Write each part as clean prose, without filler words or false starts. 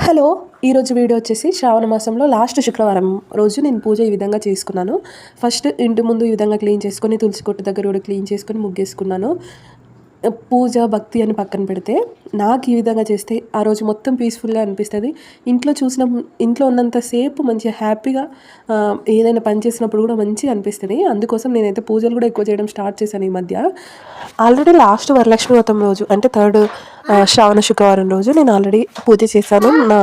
Hello, ఈరోజు video వచ్చేసి శ్రావణ మాసంలో లాస్ట్ శుక్రవారం రోజు నేను పూజ ఈ విధంగా చేసుకున్నాను. ఫస్ట్ ఇంటి ముందు ఈ విధంగా క్లీన్ చేసుకొని, తులసి కొట్టు దగ్గర కూడా క్లీన్ చేసుకొని ముగ్గేసుకున్నాను. పూజ భక్తి అని పక్కన పెడితే నాకు ఈ విధంగా చేస్తే ఆ రోజు మొత్తం పీస్ఫుల్గా అనిపిస్తుంది. ఇంట్లో ఉన్నంతసేపు మంచిగా హ్యాపీగా ఏదైనా పని చేసినప్పుడు కూడా మంచిగా అనిపిస్తుంది. అందుకోసం నేనైతే పూజలు కూడా ఎక్కువ చేయడం స్టార్ట్ చేశాను ఈ మధ్య. ఆల్రెడీ లాస్ట్ వరలక్ష్మి వ్రతం రోజు అంటే థర్డ్ శ్రావణ శుక్రవారం రోజు నేను ఆల్రెడీ పూజ చేశాను. నా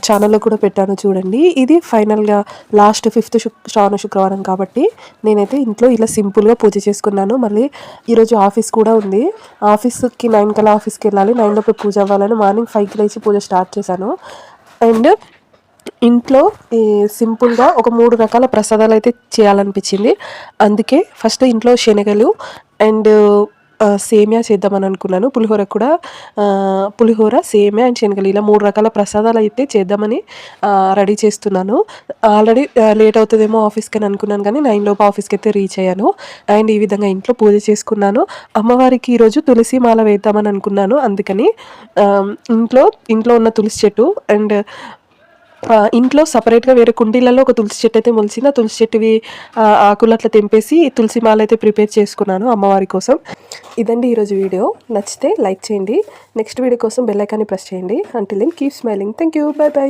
ఛానల్లో కూడా పెట్టాను చూడండి. ఇది ఫైనల్గా లాస్ట్ ఫిఫ్త్ శ్రావణ శుక్రవారం కాబట్టి నేనైతే ఇంట్లో ఇలా సింపుల్గా పూజ చేసుకున్నాను. మళ్ళీ ఈరోజు ఆఫీస్ కూడా ఉంది. ఆఫీస్కి 9 కల్లా ఆఫీస్కి వెళ్ళాలి. 9 లోపు పూజ అవ్వాలని మార్నింగ్ 5కి లేచి పూజ స్టార్ట్ చేశాను. అండ్ ఇంట్లో సింపుల్గా ఒక 3 రకాల ప్రసాదాలు అయితే చేయాలనిపించింది. అందుకే ఫస్ట్ ఇంట్లో శనగలు అండ్ సేమియా చేద్దామని అనుకున్నాను. పులిహోర సేమియా అండ్ శనగలు ఇలా 3 రకాల ప్రసాదాలు అయితే చేద్దామని రెడీ చేస్తున్నాను. ఆల్రెడీ లేట్ అవుతుందేమో ఆఫీస్కి అని అనుకున్నాను, కానీ 9 లోపు ఆఫీస్కి అయితే రీచ్ అయ్యాను. అండ్ ఈ విధంగా ఇంట్లో పూజ చేసుకున్నాను. అమ్మవారికి ఈరోజు తులసి మాల వేద్దామని అనుకున్నాను. అందుకని ఇంట్లో ఉన్న తులసి చెట్టు అండ్ ఇంట్లో సపరేట్గా వేరే కుండీలలో ఒక తులసి చెట్టు అయితే మొలిచింది. ఆ తులసి చెట్టువి ఆకులు అట్లా తెంపేసి తులసి మాల అయితే ప్రిపేర్ చేసుకున్నాను అమ్మవారి కోసం. ఇదండి ఈరోజు వీడియో. నచ్చితే లైక్ చేయండి. నెక్స్ట్ వీడియో కోసం బెల్ ఐకాన్ని ప్రెస్ చేయండి. Until then keep smiling. Thank you. Bye by.